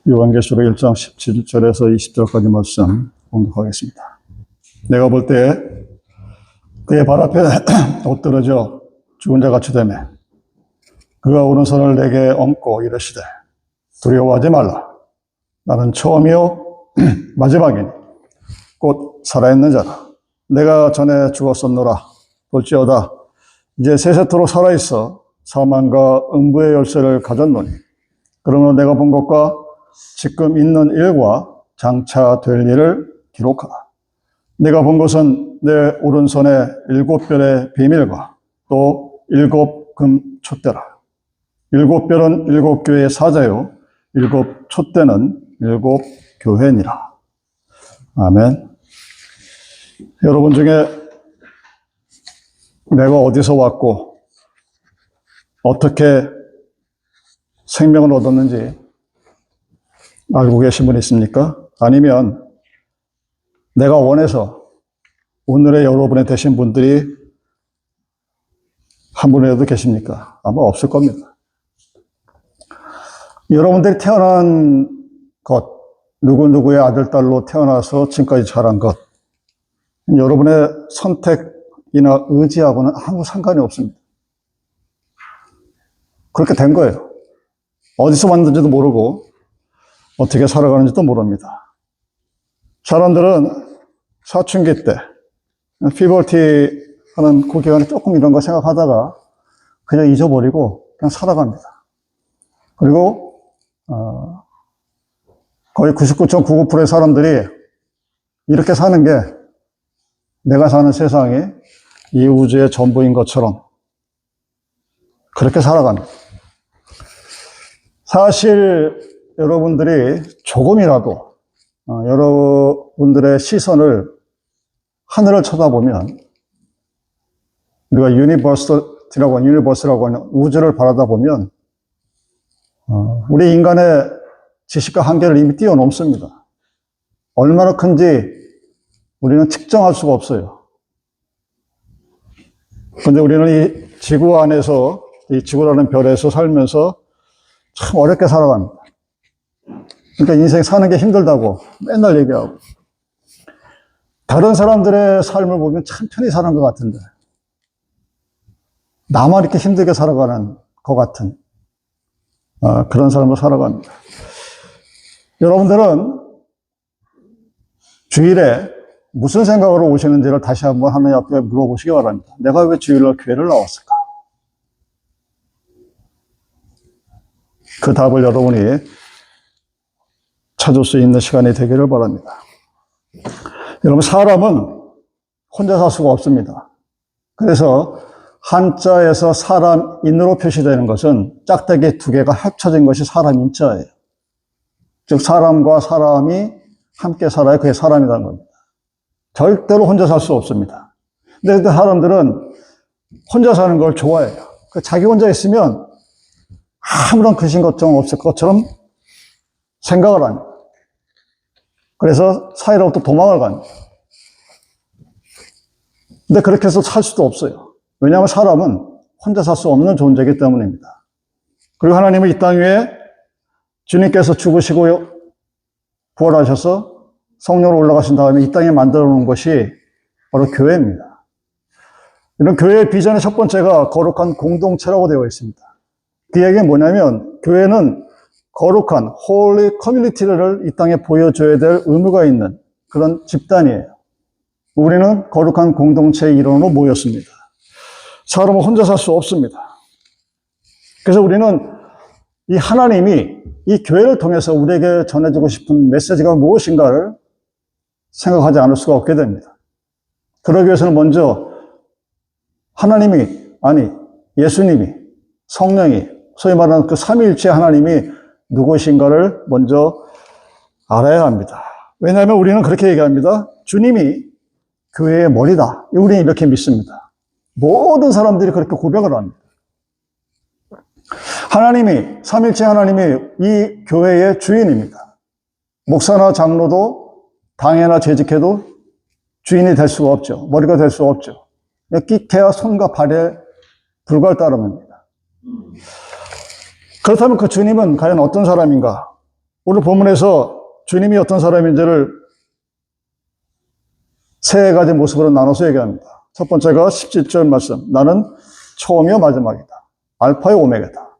요한계시록 1장 17절에서 20절까지 말씀 공독하겠습니다. 내가 볼 때 그의 발 앞에 엎드러져 죽은 자 같이 되매 그가 오른손을 내게 얹고 이르시되 두려워하지 말라. 나는 처음이요 마지막이니 곧 살아있는 자라. 내가 전에 죽었었노라. 볼지어다 이제 세세토록 살아있어 사망과 음부의 열쇠를 가졌노니 그러므로 내가 본 것과 지금 있는 일과 장차 될 일을 기록하라. 내가 본 것은 내 오른손에 7별의 비밀과 또 7금 촛대라. 7별은 7교회의 사자요 7 촛대는 7 교회니라. 아멘. 여러분 중에 내가 어디서 왔고 어떻게 생명을 얻었는지 알고 계신 분 있습니까? 아니면 내가 원해서 오늘의 여러분이 되신 분들이 한 분이라도 계십니까? 아마 없을 겁니다. 여러분들이 태어난 것, 누구누구의 아들, 딸로 태어나서 지금까지 자란 것, 여러분의 선택이나 의지하고는 아무 상관이 없습니다. 그렇게 된 거예요. 어디서 왔는지도 모르고 어떻게 살아가는지도 모릅니다. 사람들은 사춘기 때 피버티 하는 그 기간에 조금 이런 거 생각하다가 그냥 잊어버리고 그냥 살아갑니다. 그리고 거의 99.99%의 사람들이 이렇게 사는 게 내가 사는 세상이 이 우주의 전부인 것처럼 그렇게 살아갑니다. 사실 여러분들이 조금이라도 여러분들의 시선을 하늘을 쳐다보면 우리가 유니버스라고 하는 우주를 바라다 보면 우리 인간의 지식과 한계를 이미 뛰어넘습니다. 얼마나 큰지 우리는 측정할 수가 없어요. 그런데 우리는 이 지구 안에서 이 지구라는 별에서 살면서 참 어렵게 살아갑니다. 그러니까 인생 사는 게 힘들다고 맨날 얘기하고 다른 사람들의 삶을 보면 참 편히 사는 것 같은데 나만 이렇게 힘들게 살아가는 것 같은 그런 삶을 살아갑니다. 여러분들은 주일에 무슨 생각으로 오시는지를 다시 한번 하나님 앞에 물어보시기 바랍니다. 내가 왜 주일날 교회를 나왔을까? 그 답을 여러분이 찾을 수 있는 시간이 되기를 바랍니다. 여러분, 사람은 혼자 살 수가 없습니다. 그래서 한자에서 사람인으로 표시되는 것은 짝대기 2개가 합쳐진 것이 사람인자예요. 즉 사람과 사람이 함께 살아야 그게 사람이라는 겁니다. 절대로 혼자 살 수 없습니다. 근데 사람들은 혼자 사는 걸 좋아해요. 자기 혼자 있으면 아무런 근심 걱정 없을 것처럼 생각을 합니다. 그래서 사이로부터 도망을 갑니다. 근데 그렇게 해서 살 수도 없어요. 왜냐하면 사람은 혼자 살 수 없는 존재이기 때문입니다. 그리고 하나님은 이 땅 위에 주님께서 죽으시고 부활하셔서 성령으로 올라가신 다음에 이 땅에 만들어 놓은 것이 바로 교회입니다. 이런 교회의 비전의 첫 번째가 거룩한 공동체라고 되어 있습니다. 그 얘기는 뭐냐면 교회는 거룩한 holy community를 이 땅에 보여줘야 될 의무가 있는 그런 집단이에요. 우리는 거룩한 공동체의 일원으로 모였습니다. 사람은 혼자 살 수 없습니다. 그래서 우리는 이 하나님이 이 교회를 통해서 우리에게 전해주고 싶은 메시지가 무엇인가를 생각하지 않을 수가 없게 됩니다. 그러기 위해서는 먼저 예수님이, 성령이, 소위 말하는 그 삼위일체 하나님이 누구신가를 먼저 알아야 합니다. 왜냐하면 우리는 그렇게 얘기합니다. 주님이 교회의 머리다. 우리는 이렇게 믿습니다. 모든 사람들이 그렇게 고백을 합니다. 삼위일체 하나님이 이 교회의 주인입니다. 목사나 장로도 당회나 재직해도 주인이 될 수가 없죠. 머리가 될 수가 없죠. 끼케야 손과 발에 불과할 따름입니다. 그렇다면 그 주님은 과연 어떤 사람인가? 오늘 본문에서 주님이 어떤 사람인지를 세 가지 모습으로 나눠서 얘기합니다. 첫 번째가 17절 말씀. 나는 처음이요 마지막이다. 알파요 오메가다.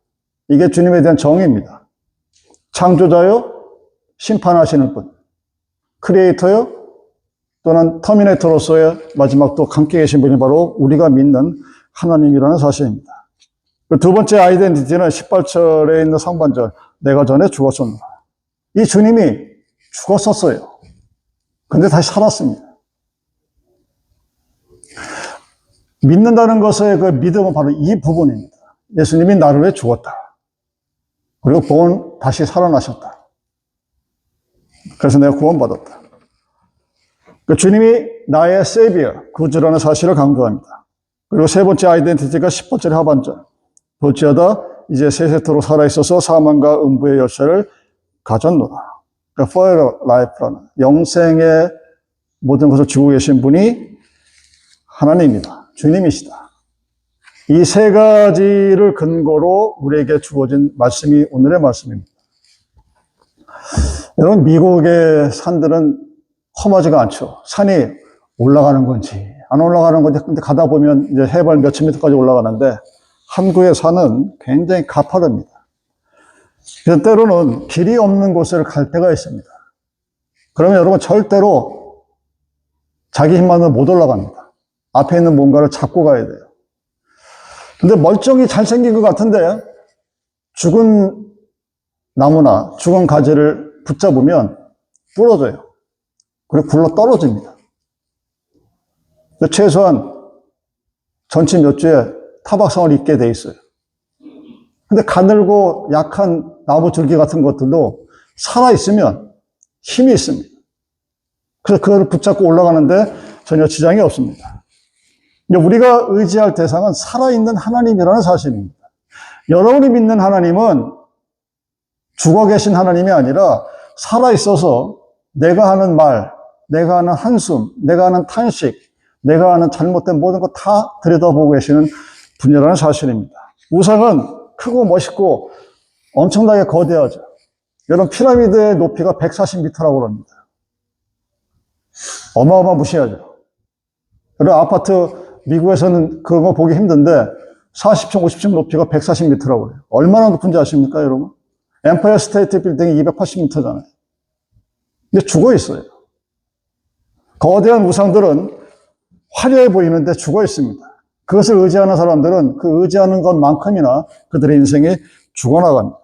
이게 주님에 대한 정의입니다. 창조자요, 심판하시는 분. 크리에이터요, 또는 터미네이터로서의 마지막 또 함께 계신 분이 바로 우리가 믿는 하나님이라는 사실입니다. 두 번째 아이덴티티는 18절에 있는 상반절. 내가 전에 죽었었노라. 이 주님이 죽었었어요. 근데 다시 살았습니다. 믿는다는 것의 그 믿음은 바로 이 부분입니다. 예수님이 나를 위해 죽었다. 그리고 다시 살아나셨다. 그래서 내가 구원받았다. 주님이 나의 세비어, 구주라는 사실을 강조합니다. 그리고 세 번째 아이덴티티가 10번째 하반절. 볼지어다 이제 세세토록 살아있어서 사망과 음부의 열쇠를 가졌노라. 그러니까 forever life라는 영생의 모든 것을 주고 계신 분이 하나님이다. 주님이시다. 이 세 가지를 근거로 우리에게 주어진 말씀이 오늘의 말씀입니다. 여러분, 미국의 산들은 험하지가 않죠. 산이 올라가는 건지 안 올라가는 건지, 근데 가다 보면 이제 해발 몇천 미터까지 올라가는데 한국의 산은 굉장히 가파릅니다. 그래서 때로는 길이 없는 곳을 갈 때가 있습니다. 그러면 여러분 절대로 자기 힘만으로 못 올라갑니다. 앞에 있는 뭔가를 잡고 가야 돼요. 근데 멀쩡히 잘생긴 것 같은데 죽은 나무나 죽은 가지를 붙잡으면 부러져요. 그리고 굴러 떨어집니다. 최소한 전치 몇 주에 타박상을 입게 돼 있어요. 근데 가늘고 약한 나무 줄기 같은 것들도 살아있으면 힘이 있습니다. 그래서 그거를 붙잡고 올라가는데 전혀 지장이 없습니다. 우리가 의지할 대상은 살아있는 하나님이라는 사실입니다. 여러분이 믿는 하나님은 죽어 계신 하나님이 아니라 살아있어서 내가 하는 말, 내가 하는 한숨, 내가 하는 탄식, 내가 하는 잘못된 모든 거 다 들여다보고 계시는 분이라는 사실입니다. 우상은 크고 멋있고 엄청나게 거대하죠. 여러분, 피라미드의 높이가 140m라고 합니다. 어마어마무시하죠. 여러분, 아파트 미국에서는 그런 거 보기 힘든데 40층, 50층 높이가 140m라고 해요. 얼마나 높은지 아십니까, 여러분? 엠파이어 스테이트 빌딩이 280m잖아요. 근데 죽어 있어요. 거대한 우상들은 화려해 보이는데 죽어 있습니다. 그것을 의지하는 사람들은 그 의지하는 것만큼이나 그들의 인생이 죽어나갑니다.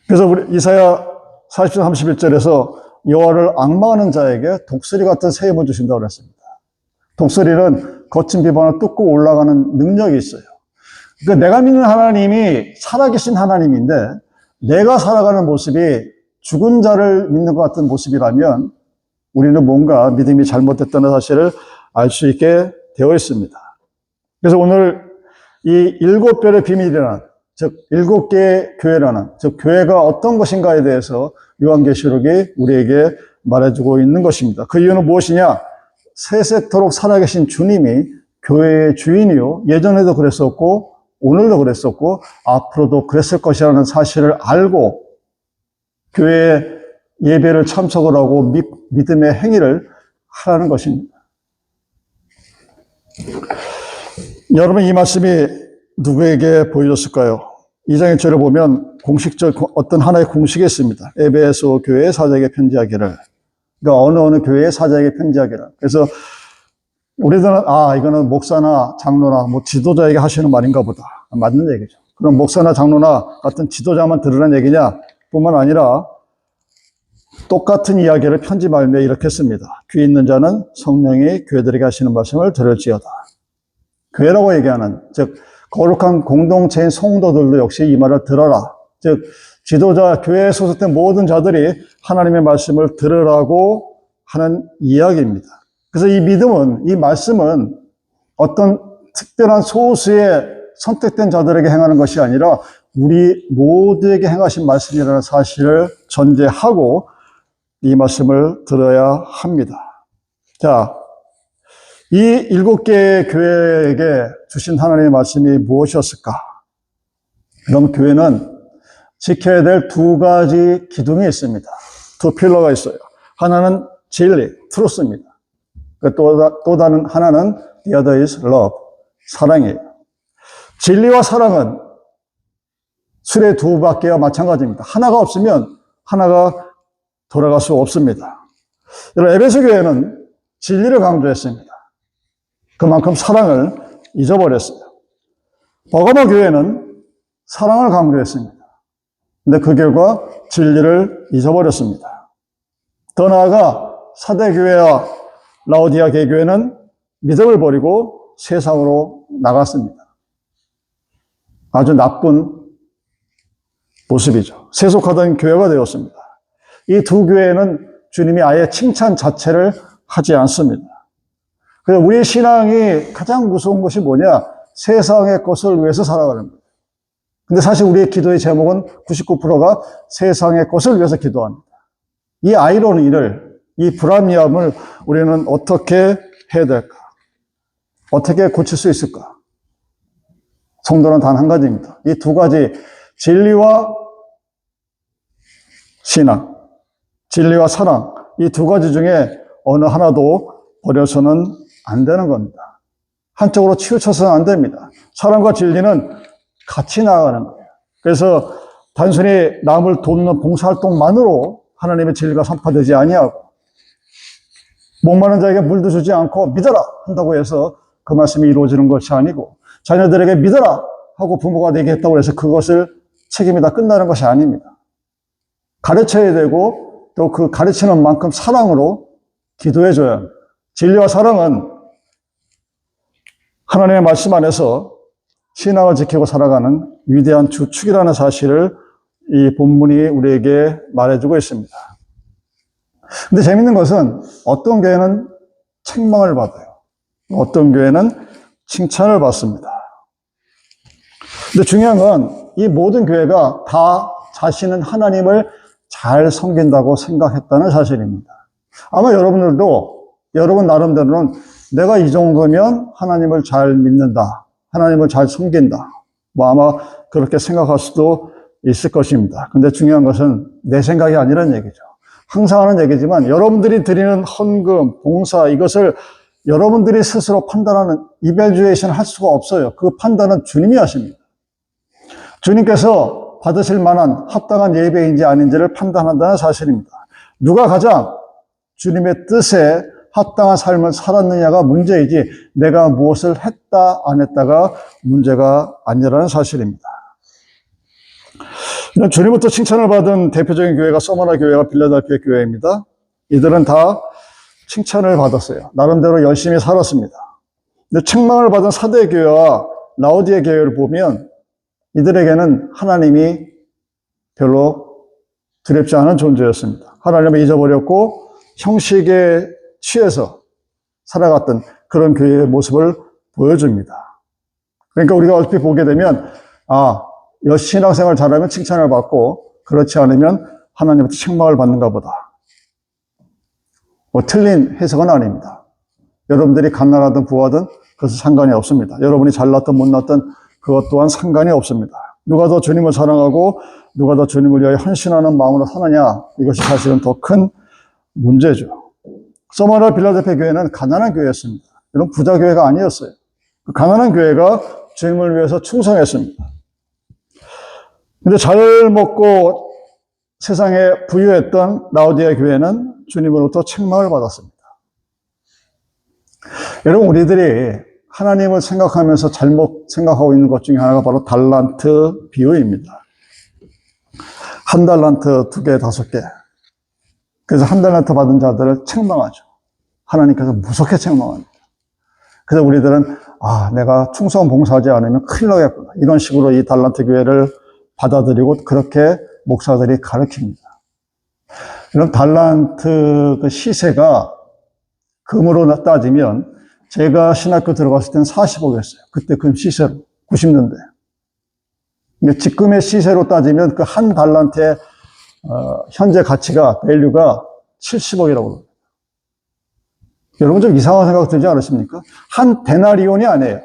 그래서 우리 이사야 40장 31절에서 여호와를 앙망하는 자에게 독수리 같은 새 힘을 주신다고 그랬습니다. 독수리는 거친 비반을 뚫고 올라가는 능력이 있어요. 그러니까 내가 믿는 하나님이 살아계신 하나님인데 내가 살아가는 모습이 죽은 자를 믿는 것 같은 모습이라면 우리는 뭔가 믿음이 잘못됐다는 사실을 알 수 있게 되어 있습니다. 그래서 오늘 이 7별의 비밀이라는, 즉 7개의 교회라는, 즉 교회가 어떤 것인가에 대해서 요한계시록이 우리에게 말해주고 있는 것입니다. 그 이유는 무엇이냐? 세세토록 살아계신 주님이 교회의 주인이요, 예전에도 그랬었고 오늘도 그랬었고 앞으로도 그랬을 것이라는 사실을 알고 교회에 예배를 참석을 하고 믿음의 행위를 하라는 것입니다. 여러분, 이 말씀이 누구에게 보여졌을까요? 2장 1절을 보면 공식적 어떤 하나의 공식이 있습니다. 에베소 교회의 사자에게 편지하기를. 그러니까 어느 교회의 사자에게 편지하기를. 그래서 우리들은 이거는 목사나 장로나 뭐 지도자에게 하시는 말인가 보다. 맞는 얘기죠. 그럼 목사나 장로나 같은 지도자만 들으라는 얘기냐? 뿐만 아니라 똑같은 이야기를 편지 말미에 이렇게 씁니다. 귀 있는 자는 성령이 교회들에게 하시는 말씀을 들을지어다. 교회라고 얘기하는, 즉 거룩한 공동체인 성도들도 역시 이 말을 들어라. 즉 지도자, 교회에 소속된 모든 자들이 하나님의 말씀을 들으라고 하는 이야기입니다. 그래서 이 믿음은, 이 말씀은 어떤 특별한 소수의 선택된 자들에게 행하는 것이 아니라 우리 모두에게 행하신 말씀이라는 사실을 전제하고 이 말씀을 들어야 합니다. 자, 이 7개의 교회에게 주신 하나님의 말씀이 무엇이었을까? 그럼 교회는 지켜야 될 두 가지 기둥이 있습니다. 두 필러가 있어요. 하나는 진리, 트루스입니다. 또 다른 하나는 the other is love, 사랑이에요. 진리와 사랑은 술의 두 바퀴와 마찬가지입니다. 하나가 없으면 하나가 돌아갈 수 없습니다. 여러분, 에베소 교회는 진리를 강조했습니다. 그만큼 사랑을 잊어버렸어요. 버가모 교회는 사랑을 강조했습니다. 근데 그 결과 진리를 잊어버렸습니다. 더 나아가 사대교회와 라오디아 개교회는 믿음을 버리고 세상으로 나갔습니다. 아주 나쁜 모습이죠. 세속하던 교회가 되었습니다. 이 두 교회는 주님이 아예 칭찬 자체를 하지 않습니다. 그래서 우리의 신앙이 가장 무서운 것이 뭐냐? 세상의 것을 위해서 살아가는 거예요. 근데 사실 우리의 기도의 제목은 99%가 세상의 것을 위해서 기도합니다. 이 아이러니를, 이 불합리함을 우리는 어떻게 해야 될까? 어떻게 고칠 수 있을까? 성도는 단 한 가지입니다. 이 두 가지, 진리와 신앙, 진리와 사랑, 이 두 가지 중에 어느 하나도 버려서는 안 되는 겁니다. 한쪽으로 치우쳐서는 안 됩니다. 사랑과 진리는 같이 나아가는 거예요. 그래서 단순히 남을 돕는 봉사활동만으로 하나님의 진리가 선포되지 아니하고, 목마른 자에게 물도 주지 않고 믿어라 한다고 해서 그 말씀이 이루어지는 것이 아니고, 자녀들에게 믿어라 하고 부모가 얘기했다고 해서 그것을 책임이 다 끝나는 것이 아닙니다. 가르쳐야 되고 또 그 가르치는 만큼 사랑으로 기도해줘야 합니다. 진리와 사랑은 하나님의 말씀 안에서 신앙을 지키고 살아가는 위대한 주축이라는 사실을 이 본문이 우리에게 말해주고 있습니다. 근데 재밌는 것은 어떤 교회는 책망을 받아요. 어떤 교회는 칭찬을 받습니다. 근데 중요한 건 이 모든 교회가 다 자신은 하나님을 잘 섬긴다고 생각했다는 사실입니다. 아마 여러분들도 여러분 나름대로는 내가 이 정도면 하나님을 잘 믿는다, 하나님을 잘 섬긴다, 뭐 아마 그렇게 생각할 수도 있을 것입니다. 근데 중요한 것은 내 생각이 아니라는 얘기죠. 항상 하는 얘기지만 여러분들이 드리는 헌금, 봉사, 이것을 여러분들이 스스로 판단하는 이벨주에이션 할 수가 없어요. 그 판단은 주님이 하십니다. 주님께서 받으실 만한 합당한 예배인지 아닌지를 판단한다는 사실입니다. 누가 가장 주님의 뜻에 합당한 삶을 살았느냐가 문제이지 내가 무엇을 했다 안 했다가 문제가 아니라는 사실입니다. 이런 주님부터 칭찬을 받은 대표적인 교회가 서머나 교회와 빌라델피아 교회입니다. 이들은 다 칭찬을 받았어요. 나름대로 열심히 살았습니다. 근데 책망을 받은 사대 교회와 라오디아 교회를 보면 이들에게는 하나님이 별로 두렵지 않은 존재였습니다. 하나님을 잊어버렸고 형식에 취해서 살아갔던 그런 교회의 모습을 보여줍니다. 그러니까 우리가 얼핏 보게 되면 신앙생활 잘하면 칭찬을 받고 그렇지 않으면 하나님한테 책망을 받는가 보다. 틀린 해석은 아닙니다. 여러분들이 갓난하든 부하든 그것은 상관이 없습니다. 여러분이 잘났든 못났든 그것 또한 상관이 없습니다. 누가 더 주님을 사랑하고 누가 더 주님을 위하여 헌신하는 마음으로 사느냐, 이것이 사실은 더 큰 문제죠. 서머나 빌라델피아 교회는 가난한 교회였습니다. 이런 부자 교회가 아니었어요. 그 가난한 교회가 주님을 위해서 충성했습니다. 근데 잘 먹고 세상에 부유했던 라오디아 교회는 주님으로부터 책망을 받았습니다. 여러분, 우리들이 하나님을 생각하면서 잘못 생각하고 있는 것 중에 하나가 바로 달란트 비유입니다. 한 달란트, 2개, 5개. 그래서 한 달란트 받은 자들을 책망하죠. 하나님께서 무섭게 책망합니다. 그래서 우리들은 내가 충성 봉사하지 않으면 큰일 나겠구나. 이런 식으로 이 달란트 교회를 받아들이고 그렇게 목사들이 가르칩니다. 이런 달란트 그 시세가 금으로 따지면 제가 신학교 들어갔을 때는 40억이었어요. 그때 그 시세로, 90년대. 근데 지금의 시세로 따지면 그 한 달란트의 현재 가치가, 밸류가 70억이라고 그럽니다. 여러분 좀 이상한 생각 들지 않으십니까? 한 데나리온이 아니에요.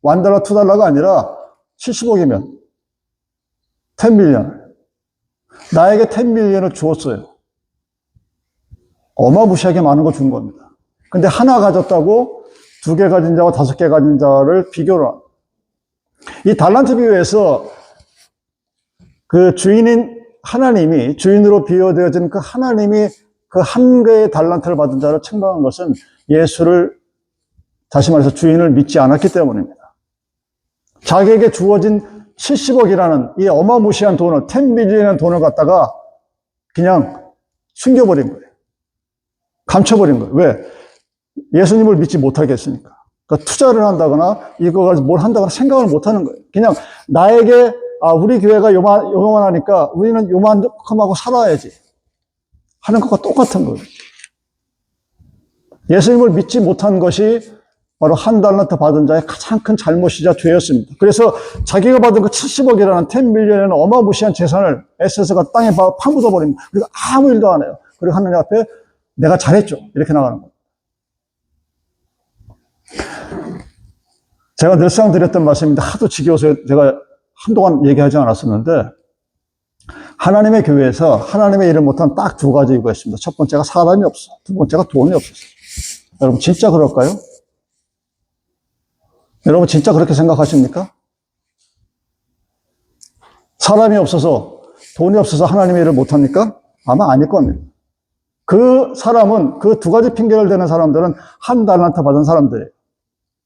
1달러, 2달러가 아니라 70억이면 10밀리언. 나에게 10밀리언을 주었어요. 어마무시하게 많은 거 준 겁니다. 근데 하나 가졌다고 2개 가진 자와 5개 가진 자를 비교를 합니다. 이 달란트 비유에서 그 주인인 하나님이, 주인으로 비유되어진 그 하나님이 그 한 개의 달란트를 받은 자를 책망한 것은 예수를, 다시 말해서 주인을 믿지 않았기 때문입니다. 자기에게 주어진 70억이라는 이 어마무시한 돈을, 10밀리언이라는 돈을 갖다가 그냥 숨겨버린 거예요. 감춰버린 거예요. 왜? 예수님을 믿지 못하겠으니까. 그러니까 투자를 한다거나 이거 가지고 뭘 한다거나 생각을 못 하는 거예요. 그냥 나에게, 우리 교회가 요만하니까 우리는 요만큼하고 살아야지 하는 것과 똑같은 거예요. 예수님을 믿지 못한 것이 바로 한 달란트 받은 자의 가장 큰 잘못이자 죄였습니다. 그래서 자기가 받은 그 70억이라는 10밀리언이라는 어마무시한 재산을 에세스가 땅에 파묻어 버립니다. 그리고 아무 일도 안 해요. 그리고 하나님 앞에 내가 잘했죠, 이렇게 나가는 겁니다. 제가 늘상 드렸던 말씀인데 하도 지겨워서 제가 한동안 얘기하지 않았었는데, 하나님의 교회에서 하나님의 일을 못한 딱 2가지 이유가 있습니다. 첫 번째가 사람이 없어. 2번째가 돈이 없었어요. 여러분 진짜 그럴까요? 여러분 진짜 그렇게 생각하십니까? 사람이 없어서, 돈이 없어서 하나님의 일을 못합니까? 아마 아닐 겁니다. 그 사람은, 그 2가지 핑계를 대는 사람들은 한 달란트 받은 사람들이에요.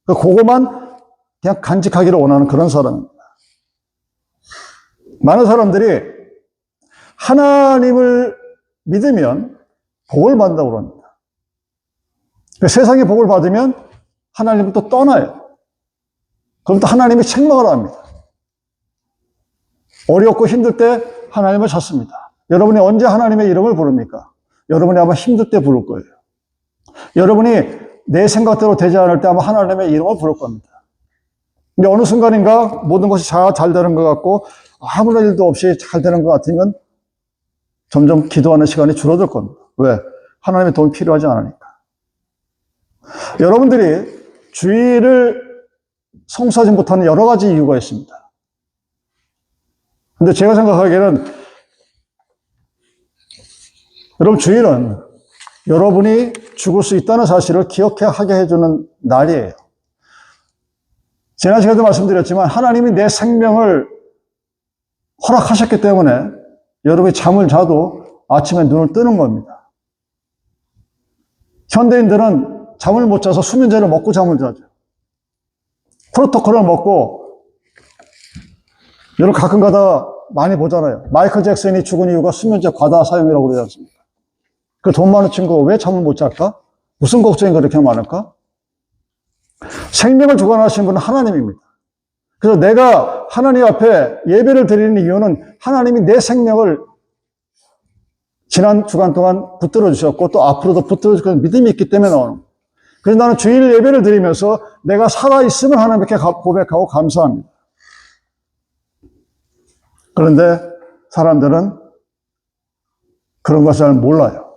그거만 그냥 간직하기를 원하는 그런 사람입니다. 많은 사람들이 하나님을 믿으면 복을 받는다고 그럽니다. 세상의 복을 받으면 하나님을 또 떠나요. 그럼 또 하나님이 책망을 합니다. 어렵고 힘들 때 하나님을 찾습니다. 여러분이 언제 하나님의 이름을 부릅니까? 여러분이 아마 힘들 때 부를 거예요. 여러분이 내 생각대로 되지 않을 때 아마 하나님의 이름을 부를 겁니다. 근데 어느 순간인가 모든 것이 잘 되는 것 같고 아무런 일도 없이 잘 되는 것 같으면 점점 기도하는 시간이 줄어들 겁니다. 왜? 하나님의 도움이 필요하지 않으니까. 여러분들이 주의를 성수하지 못하는 여러 가지 이유가 있습니다. 근데 제가 생각하기에는 여러분 주일은 여러분이 죽을 수 있다는 사실을 기억하게 해주는 날이에요. 지난 시간에도 말씀드렸지만 하나님이 내 생명을 허락하셨기 때문에 여러분이 잠을 자도 아침에 눈을 뜨는 겁니다. 현대인들은 잠을 못 자서 수면제를 먹고 잠을 자죠. 프로토콜을 먹고, 여러분 가끔 가다 많이 보잖아요. 마이클 잭슨이 죽은 이유가 수면제 과다 사용이라고 그러지 않습니까? 그 돈 많은 친구가 왜 잠을 못 잘까? 무슨 걱정이 그렇게 많을까? 생명을 주관하신 분은 하나님입니다. 그래서 내가 하나님 앞에 예배를 드리는 이유는 하나님이 내 생명을 지난 주간 동안 붙들어 주셨고 또 앞으로도 붙들어 주실 믿음이 있기 때문에 나오는 거예요. 그래서 나는 주일 예배를 드리면서 내가 살아있음을 하나님께 고백하고 감사합니다. 그런데 사람들은 그런 것을 잘 몰라요.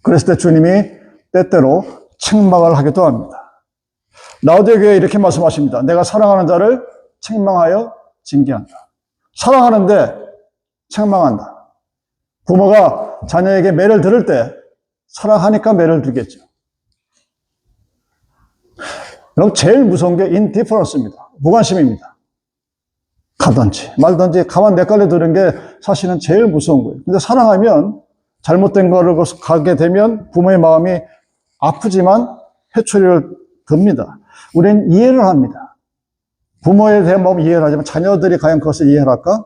그랬을 때 주님이 때때로 책망을 하기도 합니다. 라오디게 교회에 이렇게 말씀하십니다. 내가 사랑하는 자를 책망하여 징계한다. 사랑하는데 책망한다. 부모가 자녀에게 매를 들을 때 사랑하니까 매를 들겠죠. 여러분 제일 무서운 게 인디퍼런스입니다. 무관심입니다. 가든지 말든지 가만 내깔려 들은 게 사실은 제일 무서운 거예요. 근데 사랑하면 잘못된 거를 가게 되면 부모의 마음이 아프지만 회초리를 듭니다. 우리는 이해를 합니다. 부모에 대한 마음 이해를 하지만 자녀들이 과연 그것을 이해를 할까?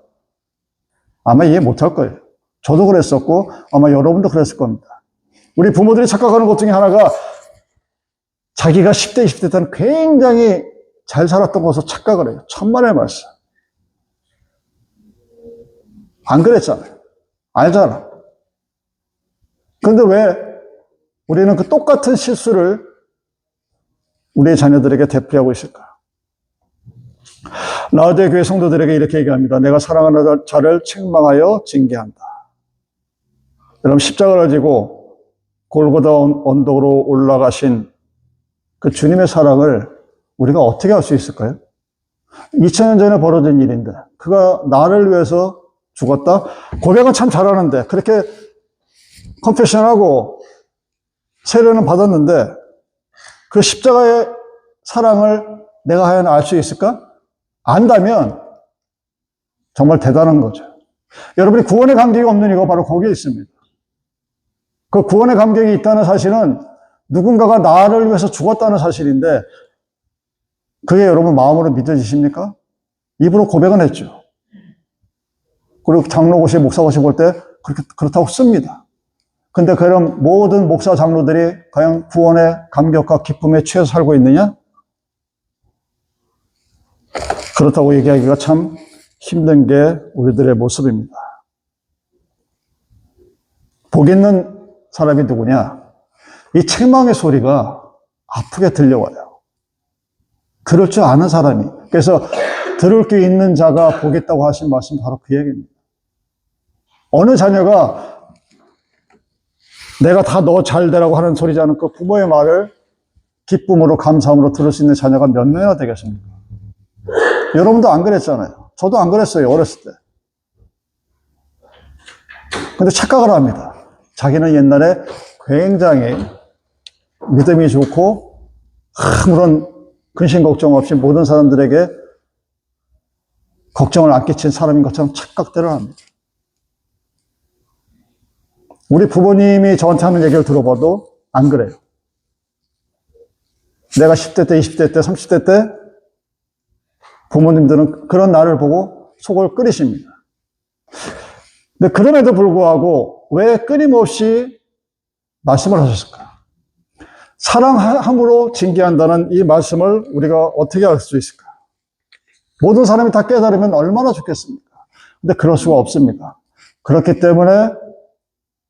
아마 이해 못할 거예요. 저도 그랬었고 아마 여러분도 그랬을 겁니다. 우리 부모들이 착각하는 것 중에 하나가 자기가 10대, 20대 때는 굉장히 잘 살았던 것을 착각을 해요. 천만의 말씀. 안 그랬잖아요. 알잖아. 그런데 왜 우리는 그 똑같은 실수를 우리의 자녀들에게 되풀이하고 있을까? 라오디게 교회 성도들에게 이렇게 얘기합니다. 내가 사랑하는 자를 책망하여 징계한다. 여러분 십자가를 지고 골고다 언덕으로 올라가신 그 주님의 사랑을 우리가 어떻게 할 수 있을까요? 2000년 전에 벌어진 일인데 그가 나를 위해서 죽었다. 고백은 참 잘하는데 그렇게 컨페션하고 세례는 받았는데 그 십자가의 사랑을 내가 과연 알 수 있을까? 안다면 정말 대단한 거죠. 여러분이 구원의 감격이 없는 이유가 바로 거기에 있습니다. 그 구원의 감격이 있다는 사실은 누군가가 나를 위해서 죽었다는 사실인데 그게 여러분 마음으로 믿어지십니까? 입으로 고백은 했죠. 그리고 장로고시, 목사고시 볼 때 그렇다고 씁니다. 근데 그런 모든 목사, 장로들이 과연 구원의 감격과 기쁨에 취해서 살고 있느냐? 그렇다고 얘기하기가 참 힘든 게 우리들의 모습입니다. 복 있는 사람이 누구냐? 이 책망의 소리가 아프게 들려와요. 들을 줄 아는 사람이. 그래서 들을 게 있는 자가 복 있다고 하신 말씀 바로 그 얘기입니다. 어느 자녀가 내가 다 너 잘 되라고 하는 소리지 않은 그 부모의 말을 기쁨으로 감사함으로 들을 수 있는 자녀가 몇 명이나 되겠습니까? 여러분도 안 그랬잖아요. 저도 안 그랬어요. 어렸을 때. 근데 착각을 합니다. 자기는 옛날에 굉장히 믿음이 좋고 아무런 근심 걱정 없이 모든 사람들에게 걱정을 안 끼친 사람인 것처럼 착각들을 합니다. 우리 부모님이 저한테 하는 얘기를 들어봐도 안 그래요. 내가 10대 때, 20대 때, 30대 때 부모님들은 그런 나를 보고 속을 끓이십니다. 근데 그럼에도 불구하고 왜 끊임없이 말씀을 하셨을까? 사랑함으로 징계한다는 이 말씀을 우리가 어떻게 알 수 있을까? 모든 사람이 다 깨달으면 얼마나 좋겠습니까? 근데 그럴 수가 없습니다. 그렇기 때문에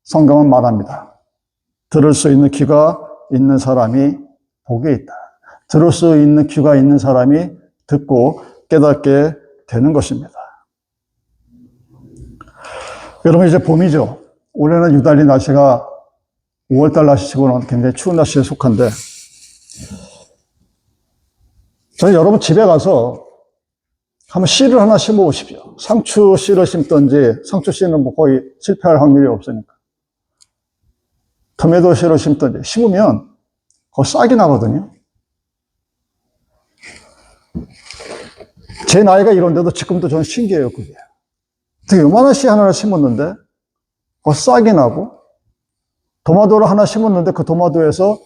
성경은 말합니다. 들을 수 있는 귀가 있는 사람이 복이 있다. 들을 수 있는 귀가 있는 사람이 듣고 깨닫게 되는 것입니다. 여러분 이제 봄이죠. 올해는 유달리 날씨가 5월달 날씨치고는 굉장히 추운 날씨에 속한데 저는 여러분 집에 가서 한번 씨를 하나 심어 보십시오. 상추 씨를 심든지 상추 씨는 뭐 거의 실패할 확률이 없으니까 토마토 씨를 심든지 심으면 거의 싹이 나거든요. 제 나이가 이런데도 지금도 저는 신기해요. 그게 되게 요만한 씨 하나를 심었는데 거의 싹이 나고 토마토를 하나 심었는데 그 토마토에서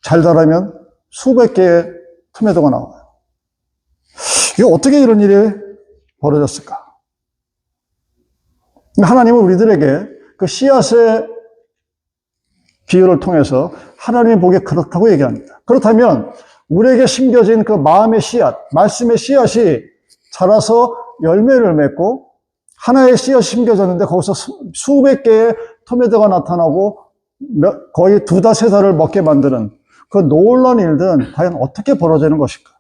잘 자라면 수백 개의 토마토가 나와요. 이게 어떻게 이런 일이 벌어졌을까? 하나님은 우리들에게 그 씨앗의 비유를 통해서 하나님의 복이 그렇다고 얘기합니다. 그렇다면 우리에게 심겨진 그 마음의 씨앗, 말씀의 씨앗이 자라서 열매를 맺고 하나의 씨앗이 심겨졌는데 거기서 수백 개의 토마토가 나타나고 거의 2달, 3달을 먹게 만드는 그 놀라운 일들은 과연 어떻게 벌어지는 것일까?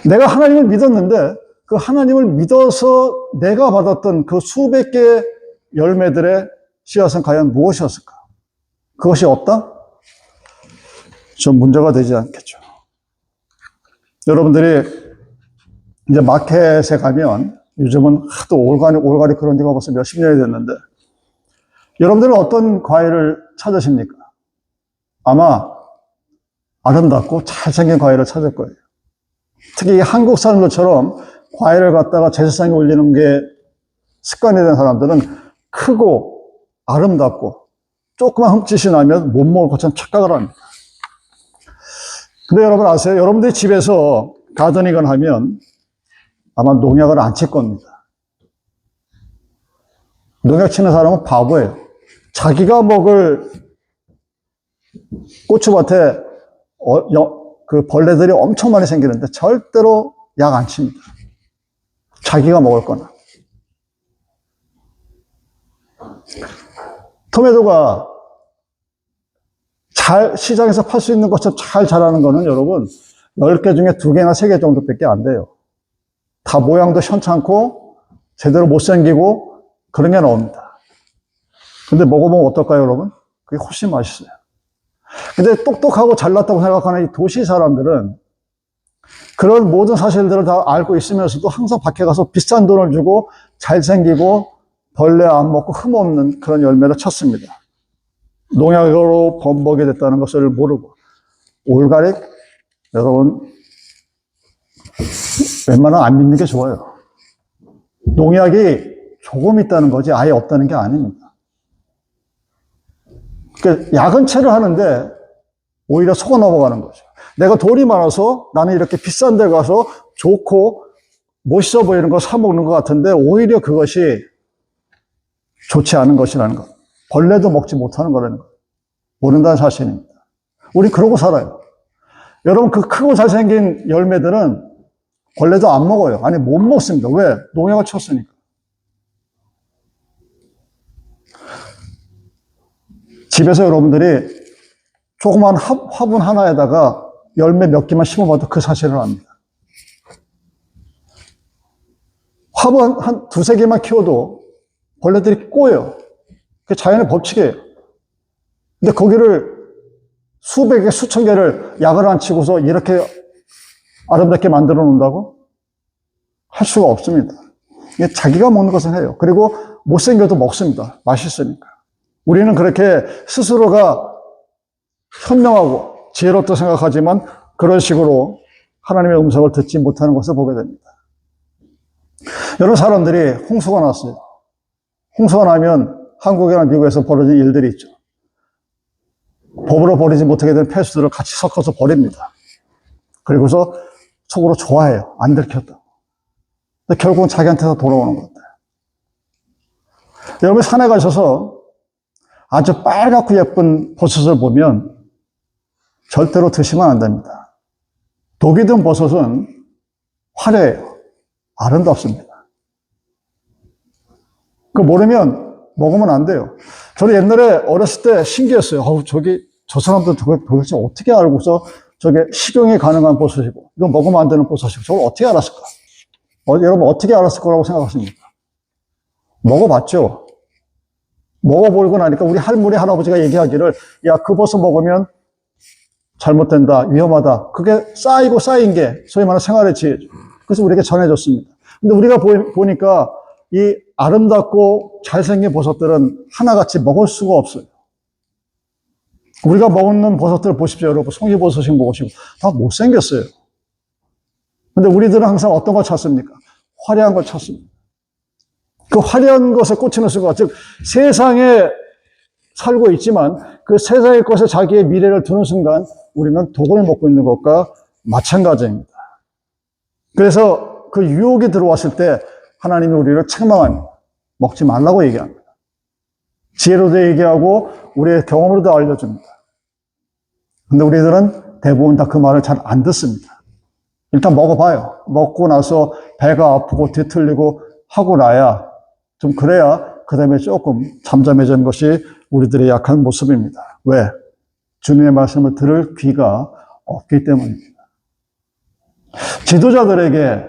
내가 하나님을 믿었는데 그 하나님을 믿어서 내가 받았던 그 수백 개의 열매들의 씨앗은 과연 무엇이었을까? 그것이 없다? 좀 문제가 되지 않겠죠. 여러분들이 이제 마켓에 가면 요즘은 하도 올가리 그런 데가 벌써 몇십 년이 됐는데 여러분들은 어떤 과일을 찾으십니까? 아마 아름답고 잘생긴 과일을 찾을 거예요. 특히 한국 사람들처럼 과일을 갖다가 제사상에 올리는 게 습관이 된 사람들은 크고 아름답고 조그만 흠짓이 나면 못 먹을 것처럼 착각을 합니다. 근데 여러분 아세요? 여러분들이 집에서 가드닝을 하면 아마 농약을 안 칠 겁니다. 농약 치는 사람은 바보예요. 자기가 먹을 고추밭에 그 벌레들이 엄청 많이 생기는데 절대로 약 안 칩니다. 자기가 먹을 거나. 토마토가 시장에서 팔 수 있는 것처럼 잘 자라는 거는 여러분 10개 중에 2개나 3개 정도밖에 안 돼요. 다 모양도 현찮고 제대로 못생기고 그런 게 나옵니다. 근데 먹어보면 어떨까요, 여러분? 그게 훨씬 맛있어요. 근데 똑똑하고 잘났다고 생각하는 이 도시 사람들은 그런 모든 사실들을 다 알고 있으면서도 항상 밖에 가서 비싼 돈을 주고 잘생기고 벌레 안 먹고 흠 없는 그런 열매를 쳤습니다. 농약으로 범벅이 됐다는 것을 모르고. 올가릭, 여러분, 웬만하면 안 믿는 게 좋아요. 농약이 조금 있다는 거지 아예 없다는 게 아닙니다. 그러니까 야근체를 하는데 오히려 속아 넘어가는 거죠. 내가 돈이 많아서 나는 이렇게 비싼 데 가서 좋고 멋있어 보이는 거 사 먹는 것 같은데 오히려 그것이 좋지 않은 것이라는 것. 벌레도 먹지 못하는 거라는 것. 모른다는 사실입니다. 우리 그러고 살아요. 여러분, 그 크고 잘생긴 열매들은 벌레도 안 먹어요. 아니, 못 먹습니다. 왜? 농약을 쳤으니까. 집에서 여러분들이 조그만 화분 하나에다가 열매 몇 개만 심어봐도 그 사실을 압니다. 화분 한 두세 개만 키워도 벌레들이 꼬여요. 그게 자연의 법칙이에요. 근데 거기를 수백 개, 수천 개를 약을 안 치고서 이렇게 아름답게 만들어 놓는다고? 할 수가 없습니다. 자기가 먹는 것은 해요. 그리고 못생겨도 먹습니다. 맛있으니까. 우리는 그렇게 스스로가 현명하고 지혜롭다고 생각하지만 그런 식으로 하나님의 음성을 듣지 못하는 것을 보게 됩니다. 여러 사람들이 홍수가 났어요. 홍수가 나면 한국이나 미국에서 벌어진 일들이 있죠. 법으로 버리지 못하게 된 폐수들을 같이 섞어서 버립니다. 그리고서 속으로 좋아해요. 안 들켰다고. 근데 결국은 자기한테서 돌아오는 것 같아요. 여러분 산에 가셔서 아주 빨갛고 예쁜 버섯을 보면 절대로 드시면 안 됩니다. 독이 든 버섯은 화려해요. 아름답습니다. 그거 모르면 먹으면 안 돼요. 저는 옛날에 어렸을 때 신기했어요. 저 사람들 도대체 어떻게 알고서 저게 식용이 가능한 버섯이고, 이건 먹으면 안 되는 버섯이고, 저걸 어떻게 알았을까? 여러분 어떻게 알았을 거라고 생각하십니까? 먹어봤죠? 먹어보고 나니까 우리 할머니, 할아버지가 얘기하기를, 야, 그 버섯 먹으면 잘못된다, 위험하다. 그게 쌓인 게 소위 말하는 생활의 지혜죠. 그래서 우리에게 전해졌습니다. 근데 우리가 보니까 이 아름답고 잘생긴 버섯들은 하나같이 먹을 수가 없어요. 우리가 먹는 버섯들 보십시오, 여러분. 송이버섯이 먹으시고 다 못생겼어요. 근데 우리들은 항상 어떤 걸 찾습니까? 화려한 걸 찾습니다. 그 화려한 것에 꽂히는 순간, 즉 세상에 살고 있지만 그 세상의 것에 자기의 미래를 두는 순간 우리는 독을 먹고 있는 것과 마찬가지입니다. 그래서 그 유혹이 들어왔을 때 하나님이 우리를 책망합니다. 먹지 말라고 얘기합니다. 지혜로도 얘기하고 우리의 경험으로도 알려줍니다. 근데 우리들은 대부분 다 그 말을 잘 안 듣습니다. 일단 먹어봐요. 먹고 나서 배가 아프고 뒤틀리고 하고 나야 좀 그래야 그 다음에 조금 잠잠해지는 것이 우리들의 약한 모습입니다. 왜? 주님의 말씀을 들을 귀가 없기 때문입니다. 지도자들에게,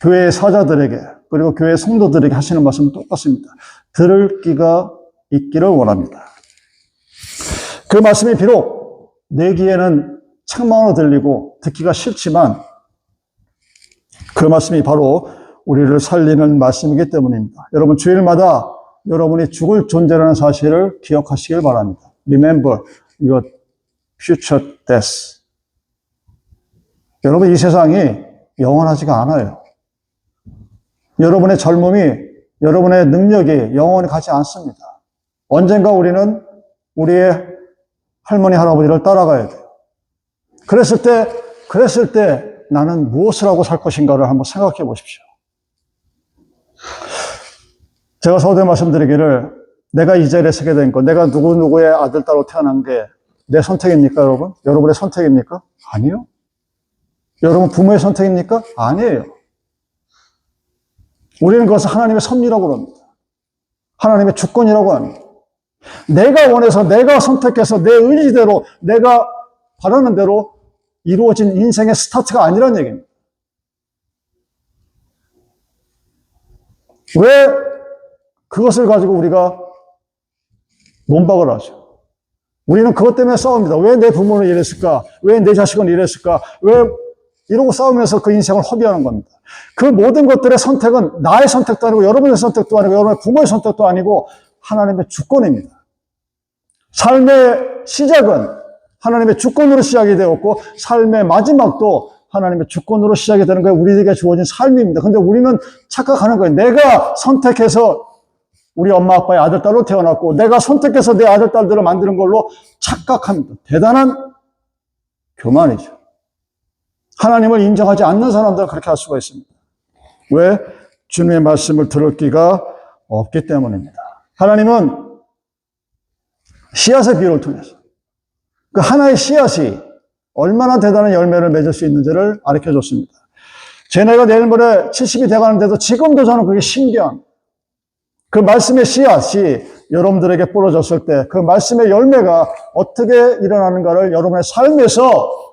교회의 사자들에게, 그리고 교회 성도들에게 하시는 말씀은 똑같습니다. 들을 귀가 있기를 원합니다. 그 말씀이 비록 내 귀에는 책망으로 들리고 듣기가 싫지만 그 말씀이 바로 우리를 살리는 말씀이기 때문입니다. 여러분 주일마다 여러분이 죽을 존재라는 사실을 기억하시길 바랍니다. Remember your future death. 여러분 이 세상이 영원하지가 않아요. 여러분의 젊음이, 여러분의 능력이 영원히 가지 않습니다. 언젠가 우리는 우리의 할머니, 할아버지를 따라가야 돼요. 그랬을 때 나는 무엇을 하고 살 것인가를 한번 생각해 보십시오. 제가 서두에 말씀드리기를 내가 이 자리에 서게 된 것, 내가 누구누구의 아들, 딸로 태어난 게 내 선택입니까, 여러분? 여러분의 선택입니까? 아니요. 여러분 부모의 선택입니까? 아니에요. 우리는 그것을 하나님의 섭리라고 합니다. 하나님의 주권이라고 합니다. 내가 원해서, 내가 선택해서, 내 의지대로, 내가 바라는 대로 이루어진 인생의 스타트가 아니라는 얘기입니다. 왜 그것을 가지고 우리가 논박을 하죠? 우리는 그것 때문에 싸웁니다. 왜 내 부모는 이랬을까? 왜 내 자식은 이랬을까? 왜 이러고 싸우면서 그 인생을 허비하는 겁니다. 그 모든 것들의 선택은 나의 선택도 아니고 여러분의 선택도 아니고 여러분의 부모의 선택도 아니고 하나님의 주권입니다. 삶의 시작은 하나님의 주권으로 시작이 되었고 삶의 마지막도 하나님의 주권으로 시작이 되는 거예요. 우리에게 주어진 삶입니다. 근데 우리는 착각하는 거예요. 내가 선택해서 우리 엄마 아빠의 아들, 딸로 태어났고 내가 선택해서 내 아들, 딸들을 만드는 걸로 착각합니다. 대단한 교만이죠. 하나님을 인정하지 않는 사람들은 그렇게 할 수가 있습니다. 왜? 주님의 말씀을 들을 기가 없기 때문입니다. 하나님은 씨앗의 비유를 통해서 그 하나의 씨앗이 얼마나 대단한 열매를 맺을 수 있는지를 가르쳐줬습니다. 제 나이가 내일 모레 70이 돼가는데도 지금도 저는 그게 신기한 그 말씀의 씨앗이 여러분들에게 뿌려졌을 때 그 말씀의 열매가 어떻게 일어나는가를 여러분의 삶에서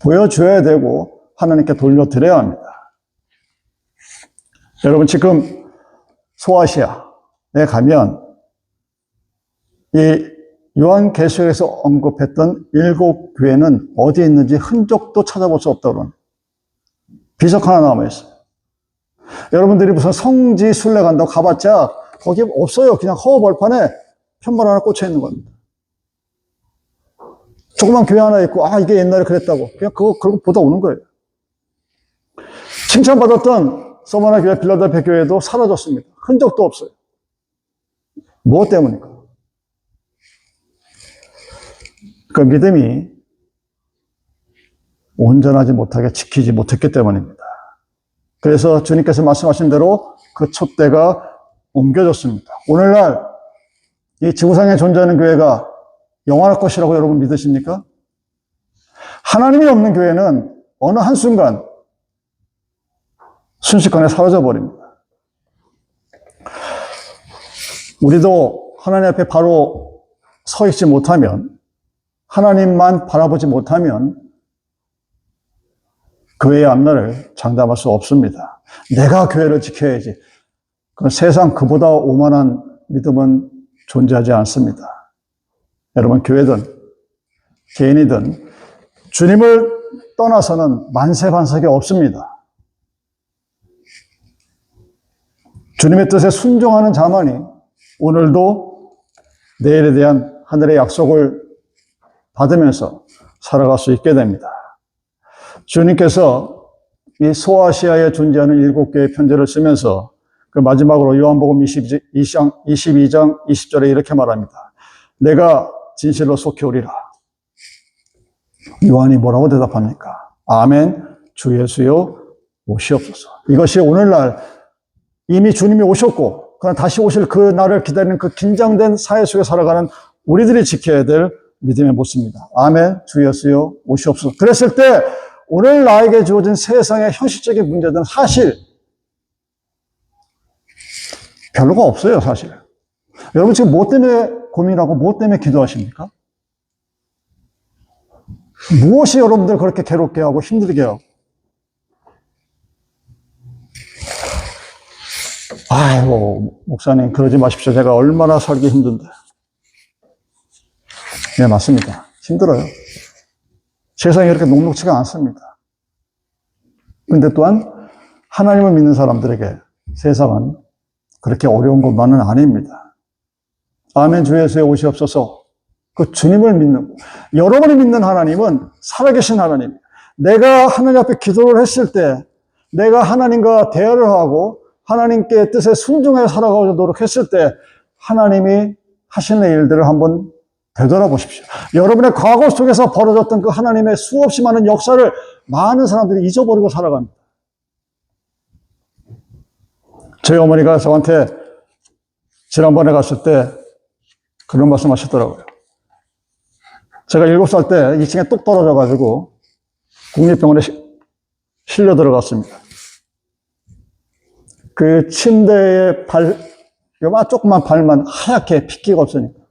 보여줘야 되고 하나님께 돌려드려야 합니다. 여러분 지금 소아시아에 가면 이 요한계시록에서 언급했던 7교회는 어디에 있는지 흔적도 찾아볼 수 없다고 합니다. 비석 하나 남아있어요. 여러분들이 무슨 성지 순례 간다고 가봤자 거기 없어요. 그냥 허허벌판에 편말 하나 꽂혀 있는 겁니다. 조그만 교회 하나 있고 이게 옛날에 그랬다고 그냥 그거 보다 오는 거예요. 칭찬받았던 서머나 교회, 빌라델피아 교회도 사라졌습니다. 흔적도 없어요. 무엇 때문입니까? 그 믿음이 온전하지 못하게 지키지 못했기 때문입니다. 그래서 주님께서 말씀하신 대로 그 촛대가 옮겨졌습니다. 오늘날 이 지구상에 존재하는 교회가 영원할 것이라고 여러분 믿으십니까? 하나님이 없는 교회는 어느 한순간 순식간에 사라져버립니다. 우리도 하나님 앞에 바로 서 있지 못하면, 하나님만 바라보지 못하면 교회의 앞날을 장담할 수 없습니다. 내가 교회를 지켜야지. 그 세상 그보다 오만한 믿음은 존재하지 않습니다. 여러분, 교회든 개인이든 주님을 떠나서는 만세반석이 없습니다. 주님의 뜻에 순종하는 자만이 오늘도 내일에 대한 하늘의 약속을 받으면서 살아갈 수 있게 됩니다. 주님께서 이 소아시아에 존재하는 7개의 편지를 쓰면서 그 마지막으로 요한복음 22장 20절에 이렇게 말합니다. 내가 진실로 속히 오리라. 요한이 뭐라고 대답합니까? 아멘, 주 예수여 오시옵소서. 이것이 오늘날 이미 주님이 오셨고 그러나 다시 오실 그 날을 기다리는 그 긴장된 사회 속에 살아가는 우리들이 지켜야 될 믿음의 모습입니다. 아멘, 주 예수여 오시옵소서. 그랬을 때 오늘 나에게 주어진 세상의 현실적인 문제들은 사실 별로가 없어요, 사실. 여러분 지금 뭐 때문에 고민하고 뭐 때문에 기도하십니까? 무엇이 여러분들 그렇게 괴롭게 하고 힘들게 하고? 아이고, 목사님 그러지 마십시오. 제가 얼마나 살기 힘든데. 네, 맞습니다. 힘들어요. 세상이 그렇게 녹록지가 않습니다. 근데 또한 하나님을 믿는 사람들에게 세상은 그렇게 어려운 것만은 아닙니다. 아멘, 주 예수에 오시옵소서. 그 주님을 믿는, 여러분이 믿는 하나님은 살아계신 하나님. 내가 하나님 앞에 기도를 했을 때, 내가 하나님과 대화를 하고 하나님께 뜻에 순종해 살아가도록 노력했을 때 하나님이 하시는 일들을 한번 되돌아보십시오. 여러분의 과거 속에서 벌어졌던 그 하나님의 수없이 많은 역사를 많은 사람들이 잊어버리고 살아갑니다. 저희 어머니가 저한테 지난번에 갔을 때 그런 말씀 하시더라고요. 제가 7살 때 2층에 뚝 떨어져가지고 국립병원에 실려 들어갔습니다. 그 침대에 요만 조그만 발만 하얗게 핏기가 없으니까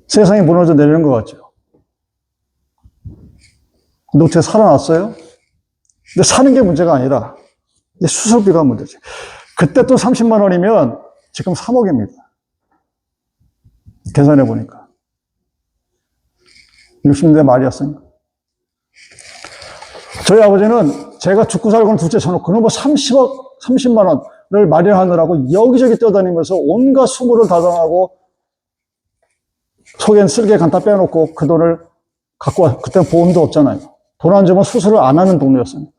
세상이 무너져 내리는 것 같죠. 근데 어떻게 살아났어요? 근데 사는 게 문제가 아니라 수술비가 문제지. 그때 또 30만 원이면 지금 3억입니다. 계산해 보니까. 60대 말이었으니까. 저희 아버지는 제가 죽고 살고는 둘째 쳐놓고 그놈 뭐 30만 원을 마련하느라고 여기저기 뛰어다니면서 온갖 수고를 다당하고 속엔 쓸개 간다 빼놓고 그 돈을 갖고 와. 그때는 보험도 없잖아요. 돈 안 주면 수술을 안 하는 동네였습니다.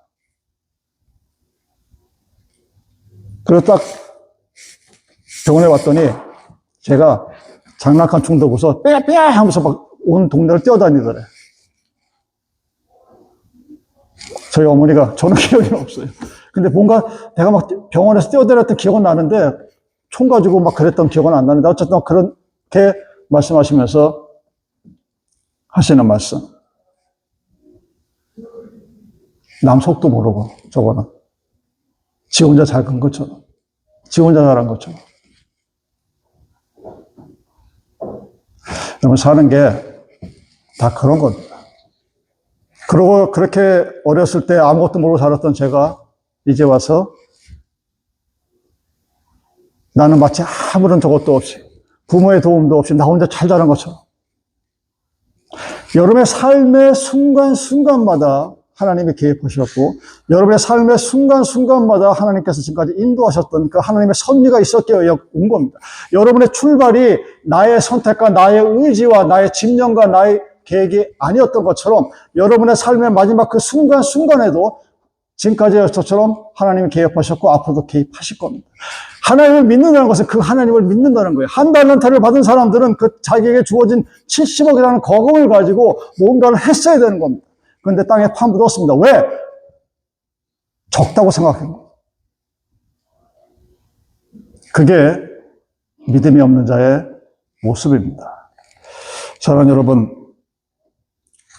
그리고 딱 병원에 왔더니 제가 장난감 충돌고서 빼야 하면서 막 온 동네를 뛰어다니더래. 저희 어머니가, 저는 기억이 없어요. 근데 뭔가 내가 막 병원에서 뛰어다녔던 기억은 나는데 총 가지고 막 그랬던 기억은 안 나는데 어쨌든 그렇게 말씀하시면서 하시는 말씀. 남 속도 모르고 저거는 지 혼자 잘 큰 것처럼, 지 혼자 잘한 것처럼. 여러분 사는 게 다 그런 겁니다. 그러고 그렇게 어렸을 때 아무것도 모르고 살았던 제가 이제 와서 나는 마치 아무런 저것도 없이 부모의 도움도 없이 나 혼자 잘 자란 것처럼 여러분의 삶의 순간순간마다 하나님이 개입하셨고 여러분의 삶의 순간순간마다 하나님께서 지금까지 인도하셨던 그 하나님의 섭리가 있었기에 온 겁니다. 여러분의 출발이 나의 선택과 나의 의지와 나의 집념과 나의 계획이 아니었던 것처럼 여러분의 삶의 마지막 그 순간순간에도 지금까지의 저처럼 하나님이 개입하셨고 앞으로도 개입하실 겁니다. 하나님을 믿는다는 것은 그 하나님을 믿는다는 거예요. 한 달란트를 받은 사람들은 그 자기에게 주어진 70억이라는 거금을 가지고 뭔가를 했어야 되는 겁니다. 그런데 땅에 파묻었습니다. 왜? 적다고 생각한 거예요. 그게 믿음이 없는 자의 모습입니다. 사랑하는 여러분,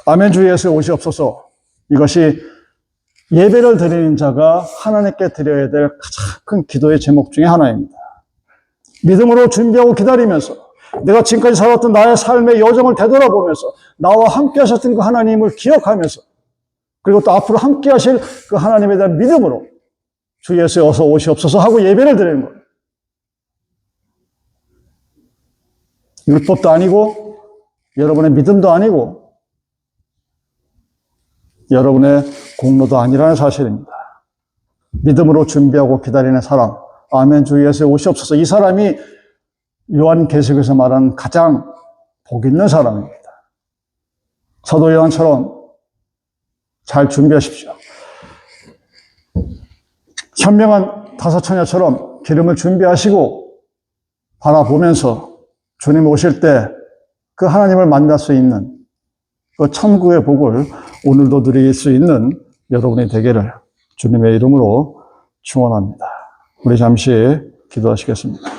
아멘 주 예수의 옷이 없어서 이것이 예배를 드리는 자가 하나님께 드려야 될 가장 큰 기도의 제목 중에 하나입니다. 믿음으로 준비하고 기다리면서 내가 지금까지 살았던 나의 삶의 여정을 되돌아보면서 나와 함께 하셨던 그 하나님을 기억하면서 그리고 또 앞으로 함께 하실 그 하나님에 대한 믿음으로 주 예수의 어서 오시옵소서 하고 예배를 드리는 거예요. 율법도 아니고 여러분의 믿음도 아니고 여러분의 공로도 아니라는 사실입니다. 믿음으로 준비하고 기다리는 사람, 아멘 주 예수의 오시옵소서. 이 사람이 요한계시록에서 말하는 가장 복 있는 사람입니다. 사도 요한처럼 잘 준비하십시오. 현명한 다섯 처녀처럼 기름을 준비하시고 바라보면서 주님 오실 때 그 하나님을 만날 수 있는 그 천국의 복을 오늘도 누릴 수 있는 여러분이 되기를 주님의 이름으로 축원합니다. 우리 잠시 기도하시겠습니다.